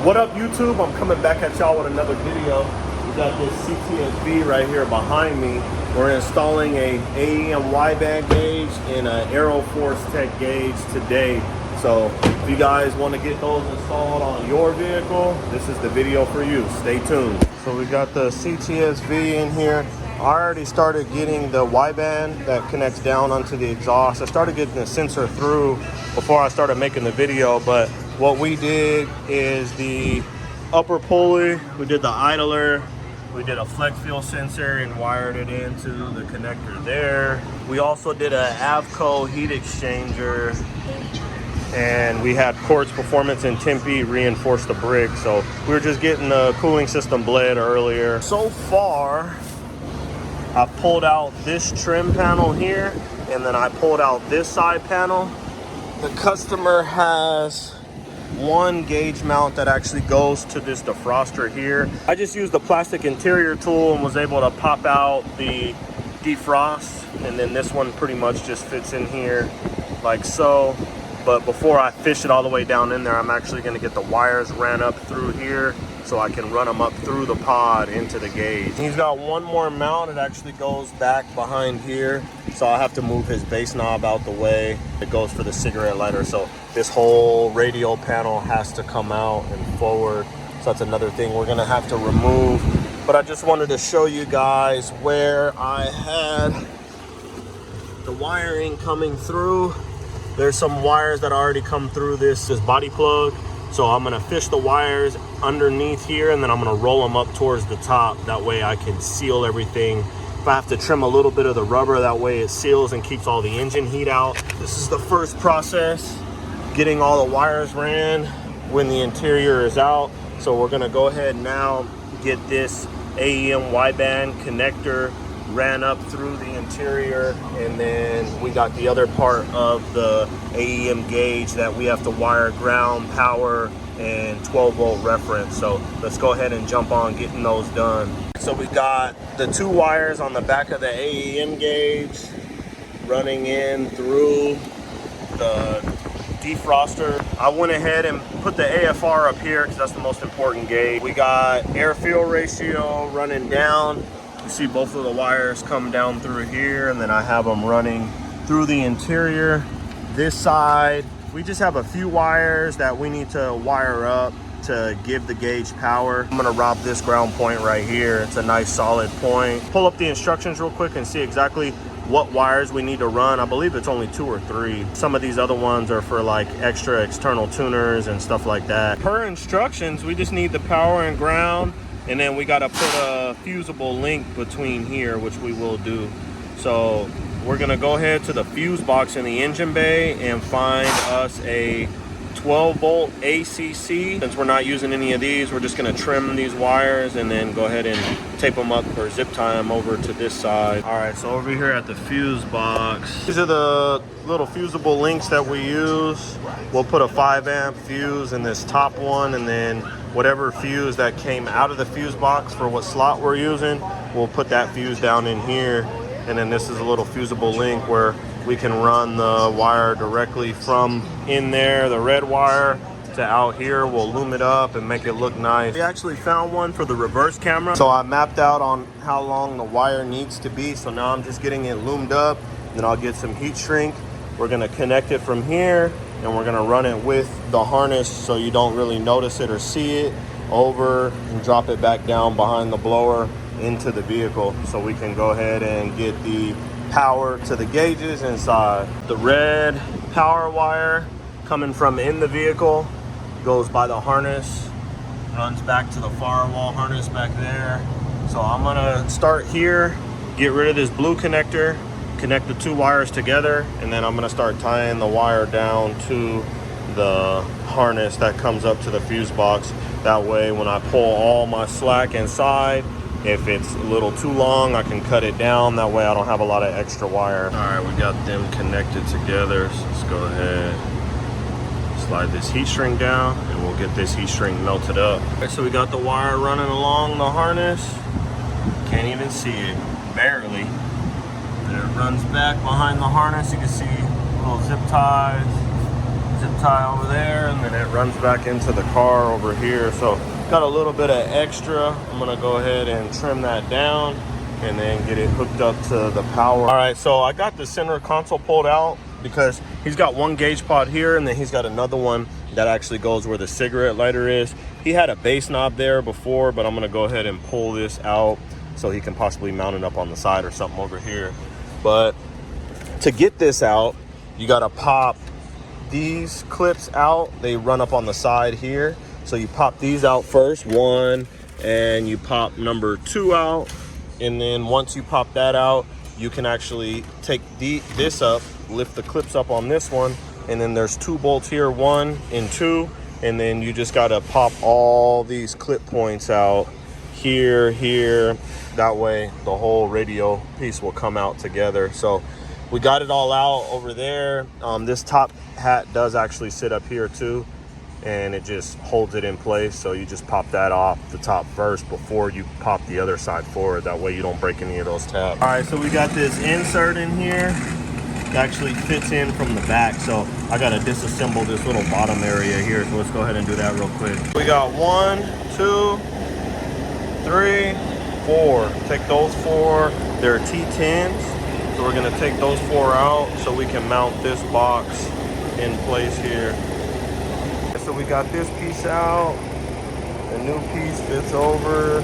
What up, YouTube? I'm coming back at y'all with another video. We got this CTSV right here behind me. We're installing a AEM wideband gauge and an AeroForce Tech gauge today. So if you guys want to get those installed on your vehicle, this is the video for you. Stay tuned. So we got the CTSV in here. I already started getting the wideband that connects down onto the exhaust. I started getting the sensor through before I started making the video, but what we did is the upper pulley, we did the idler, we did a flex fuel sensor and wired it into the connector there. We also did a Avco heat exchanger, and we had Quartz Performance and Tempe reinforce the brick. So we were just getting the cooling system bled earlier. So far, I pulled out this trim panel here, and then I pulled out this side panel. The customer has one gauge mount that actually goes to this defroster here. I just used the plastic interior tool and was able to pop out the defrost, and then this one pretty much just fits in here like so. But before I fish it all the way down in there, I'm actually going to get the wires ran up through here so I can run them up through the pod into the gauge. He's got one more mount. It actually goes back behind here, so I'll have to move his base knob out the way. It goes for the cigarette lighter, so this whole radial panel has to come out and forward. So that's another thing we're gonna have to remove. But I just wanted to show you guys where I had the wiring coming through. There's some wires that already come through this body plug. So I'm gonna fish the wires underneath here, and then I'm gonna roll them up towards the top. That way I can seal everything. If I have to trim a little bit of the rubber, that way it seals and keeps all the engine heat out. This is the first process, getting all the wires ran when the interior is out. So we're gonna go ahead now, get this AEM wideband connector ran up through the interior, and then we got the other part of the AEM gauge that we have to wire ground, power, and 12-volt reference. So let's go ahead and jump on getting those done. So we got the two wires on the back of the AEM gauge running in through the defroster. I went ahead and put the AFR up here because that's the most important gauge. We got air-fuel ratio running down. You see both of the wires come down through here, and then I have them running through the interior. This side, we just have a few wires that we need to wire up to give the gauge power. I'm gonna rob this ground point right here. It's a nice solid point. Pull up the instructions real quick and see exactly what wires we need to run. I believe it's only 2 or 3. Some of these other ones are for like extra external tuners and stuff like that. Per instructions, we just need the power and ground, and then we got to put a fusible link between here, which we will do. So we're gonna go ahead to the fuse box in the engine bay and find us a 12-volt ACC. Since we're not using any of these, we're just gonna trim these wires and then go ahead and tape them up or zip tie them over to this side. All right, so over here at the fuse box, these are the little fusible links that we use. We'll put a 5-amp fuse in this top one, and then whatever fuse that came out of the fuse box for what slot we're using, we'll put that fuse down in here. And then this is a little fusible link where we can run the wire directly from in there, the red wire, to out here. We'll loom it up and make it look nice. We actually found one for the reverse camera. So I mapped out on how long the wire needs to be. So now I'm just getting it loomed up. Then I'll get some heat shrink. We're gonna connect it from here, and we're gonna run it with the harness so you don't really notice it or see it over, and drop it back down behind the blower into the vehicle so we can go ahead and get the power to the gauges inside. The red power wire coming from in the vehicle goes by the harness, runs back to the firewall harness back there. So I'm gonna start here, get rid of this blue connector, connect the two wires together, and then I'm gonna start tying the wire down to the harness that comes up to the fuse box. That way when I pull all my slack inside, if it's a little too long, I can cut it down. That way I don't have a lot of extra wire. All right, we got them connected together. So let's go ahead, slide this heat shrink down, and we'll get this heat shrink melted up. Okay, so we got the wire running along the harness. Can't even see it, barely. And it runs back behind the harness. You can see little zip ties zip tie over there, and then it runs back into the car over here. So got a little bit of extra. I'm gonna go ahead and trim that down and then get it hooked up to the power. All right, so I got the center console pulled out because he's got one gauge pod here, and then he's got another one that actually goes where the cigarette lighter is. He had a base knob there before, but I'm gonna go ahead and pull this out so he can possibly mount it up on the side or something over here. But to get this out, you gotta pop these clips out. They run up on the side here. So you pop these out first, one, and you pop number 2 out. And then once you pop that out, you can actually take this up, lift the clips up on this one, and then there's 2 bolts here, 1 and 2, and then you just gotta pop all these clip points out here, here. That way the whole radio piece will come out together. So we got it all out over there. This top hat does actually sit up here too, and it just holds it in place. So you just pop that off the top first before you pop the other side forward. That way you don't break any of those tabs. All right, so we got this insert in here. It actually fits in from the back. So I gotta disassemble this little bottom area here. So let's go ahead and do that real quick. We got 1, 2, 3, 4. Take those 4, they're T10s. So we're gonna take those 4 out so we can mount this box in place here. So we got this piece out. The new piece fits over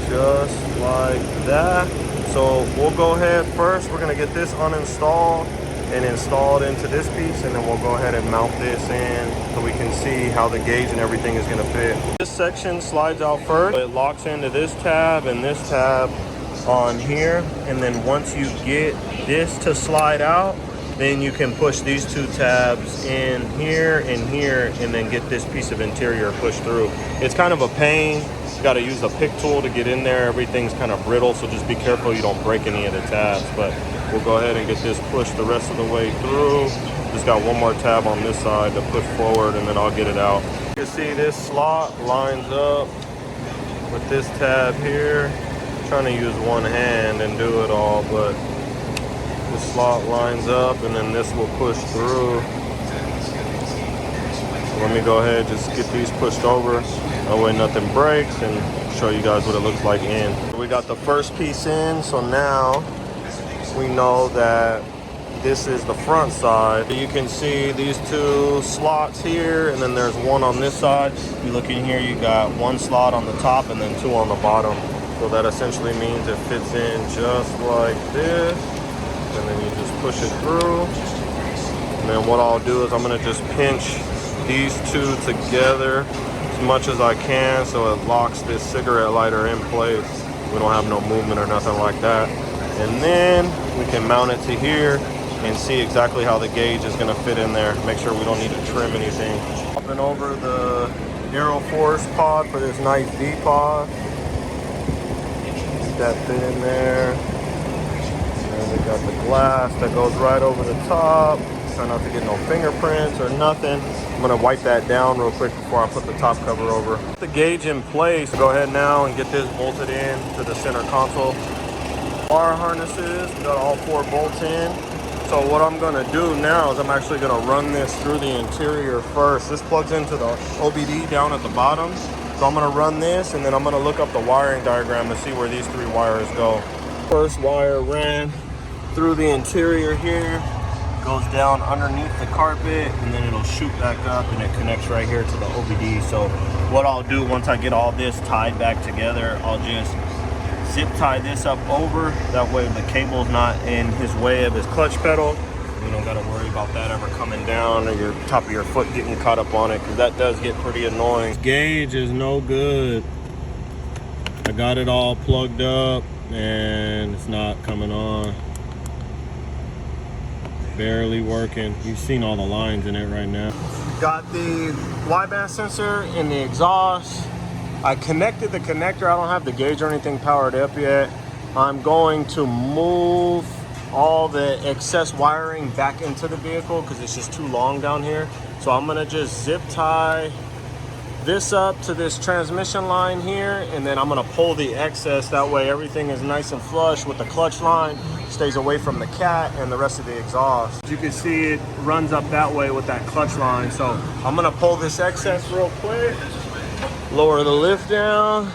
just like that. So we'll go ahead first. We're gonna get this uninstalled and installed into this piece, and then we'll go ahead and mount this in so we can see how the gauge and everything is gonna fit. This section slides out first. It locks into this tab and this tab on here, and then once you get this to slide out, then you can push these 2 tabs in here and here, and then get this piece of interior pushed through. It's kind of a pain. You got to use a pick tool to get in there. Everything's kind of brittle, so just be careful you don't break any of the tabs. But we'll go ahead and get this pushed the rest of the way through. Just got one more tab on this side to push forward, and then I'll get it out. You can see this slot lines up with this tab here. I'm trying to use one hand and do it all, but this slot lines up, and then this will push through. So let me go ahead, just get these pushed over. That way nothing breaks, and show you guys what it looks like in. We got the first piece in, so now we know that this is the front side. You can see these 2 slots here, and then there's one on this side. You look in here, you got 1 slot on the top and then 2 on the bottom. So that essentially means it fits in just like this. And then you just push it through. And then what I'll do is I'm gonna just pinch these 2 together as much as I can so it locks this cigarette lighter in place. We don't have no movement or nothing like that. And then we can mount it to here and see exactly how the gauge is gonna fit in there. Make sure we don't need to trim anything. Popping over the AeroForce pod for this nice D pod. Get that fit in there. And we got the glass that goes right over the top. Try not to get no fingerprints or nothing. I'm gonna wipe that down real quick before I put the top cover over. Put the gauge in place. Go ahead now and get this bolted in to the center console. Wire harnesses, we got all 4 bolts in. So what I'm gonna do now is I'm actually gonna run this through the interior first. This plugs into the OBD down at the bottom. So I'm gonna run this, and then I'm gonna look up the wiring diagram to see where these 3 wires go. First wire ran through the interior here, goes down underneath the carpet, and then it'll shoot back up, and it connects right here to the OBD. So what I'll do once I get all this tied back together, I'll just zip tie this up over. That way the cable's not in his way of his clutch pedal. You don't gotta worry about that ever coming down or your top of your foot getting caught up on it, because that does get pretty annoying. This gauge is no good. I got it all plugged up and it's not coming on. Barely working. You've seen all the lines in it right now. Got the wideband sensor in the exhaust. I connected the connector. I don't have the gauge or anything powered up yet. I'm going to move all the excess wiring back into the vehicle because it's just too long down here. So I'm gonna just zip tie this up to this transmission line here, and then I'm gonna pull the excess. That way everything is nice and flush with the clutch line, stays away from the cat and the rest of the exhaust. As you can see, it runs up that way with that clutch line. So I'm gonna pull this excess real quick, lower the lift down.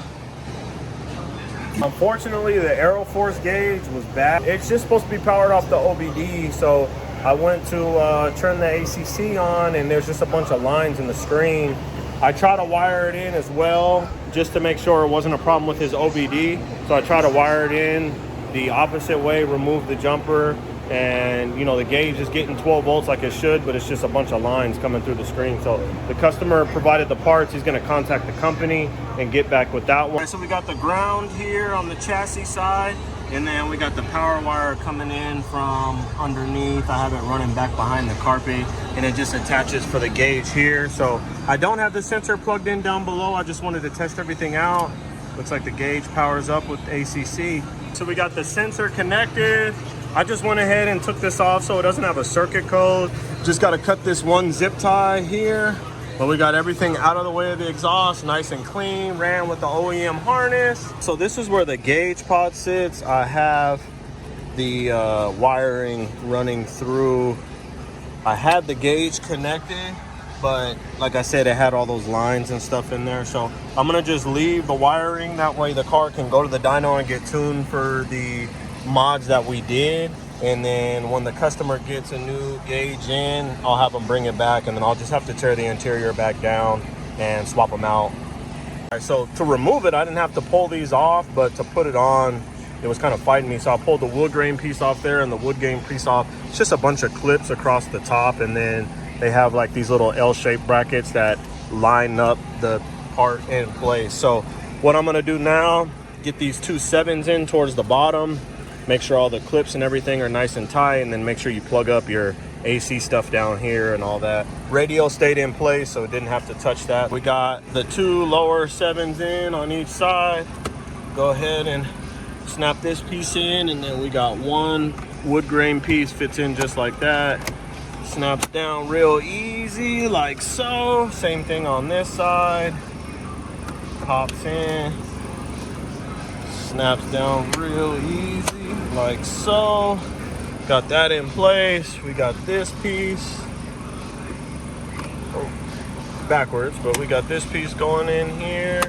Unfortunately, the AeroForce gauge was bad. It's just supposed to be powered off the OBD, so I went to turn the ACC on, and there's just a bunch of lines in the screen. I tried to wire it in as well, just to make sure it wasn't a problem with his OBD. So I tried to wire it in the opposite way, remove the jumper, and you know, the gauge is getting 12 volts like it should, but it's just a bunch of lines coming through the screen. So the customer provided the parts. He's gonna contact the company and get back with that one. So we got the ground here on the chassis side, and then we got the power wire coming in from underneath. I have it running back behind the carpet, and it just attaches for the gauge here. So I don't have the sensor plugged in down below. I just wanted to test everything out. Looks like the gauge powers up with ACC. So we got the sensor connected. I just went ahead and took this off so it doesn't have a circuit code. Just got to cut this one zip tie here. But we got everything out of the way of the exhaust, nice and clean, ran with the OEM harness. So this is where the gauge pod sits. I have the wiring running through. I had the gauge connected, but like I said, it had all those lines and stuff in there. So I'm gonna just leave the wiring. That way the car can go to the dyno and get tuned for the mods that we did. And then when the customer gets a new gauge in, I'll have them bring it back, and then I'll just have to tear the interior back down and swap them out. All right, so to remove it, I didn't have to pull these off, but to put it on, it was kind of fighting me. So I pulled the wood grain piece off there and the wood grain piece off. It's just a bunch of clips across the top, and then they have like these little L-shaped brackets that line up the part in place. So what I'm gonna do now, get these two 7s in towards the bottom, make sure all the clips and everything are nice and tight, and then make sure you plug up your AC stuff down here and all that. Radio stayed in place, so it didn't have to touch that. We got the two lower 7s in on each side. Go ahead and snap this piece in, and then we got one wood grain piece, fits in just like that. Snaps down real easy, like so. Same thing on this side. Pops in. Snaps down real easy, like so. Got that in place. We got this piece. Oh, backwards, but we got this piece going in here.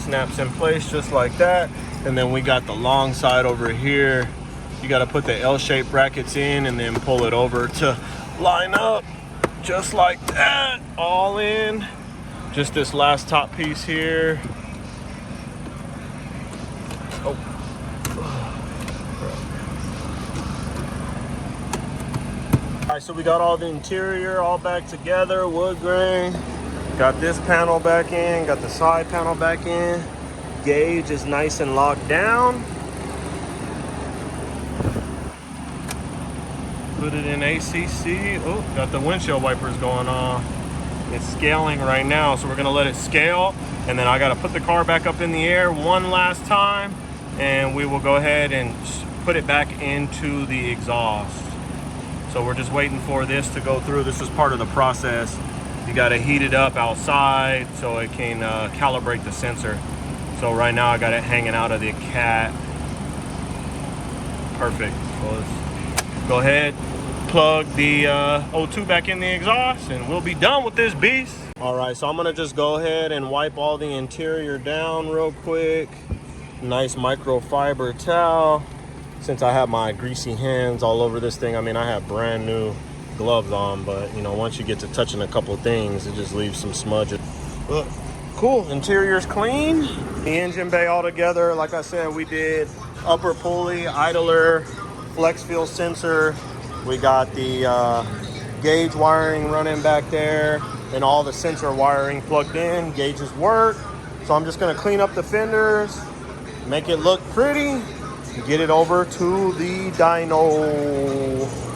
Snaps in place just like that. And then we got the long side over here. You got to put the L-shaped brackets in and then pull it over to line up just like that, all in. Just this last top piece here. Oh. All right, so we got all the interior all back together, wood grain. Got this panel back in, got the side panel back in. Gauge is nice and locked down. Put it in ACC. Oh, got the windshield wipers going on. It's scaling right now, so we're gonna let it scale, and then I gotta put the car back up in the air one last time, and we will go ahead and put it back into the exhaust. So we're just waiting for this to go through. This is part of the process. You gotta heat it up outside so it can calibrate the sensor. So right now I got it hanging out of the cat. Perfect. So let's go ahead, plug the O2 back in the exhaust, and we'll be done with this beast. All right, so I'm gonna just go ahead and wipe all the interior down real quick. Nice microfiber towel. Since I have my greasy hands all over this thing, I mean, I have brand new gloves on, but you know, once you get to touching a couple things, it just leaves some smudges. Look, cool, interior's clean. The engine bay all together, like I said, we did upper pulley, idler, flex fuel sensor. We got the gauge wiring running back there, and all the sensor wiring plugged in. Gauges work. So I'm just gonna clean up the fenders, make it look pretty, get it over to the dyno.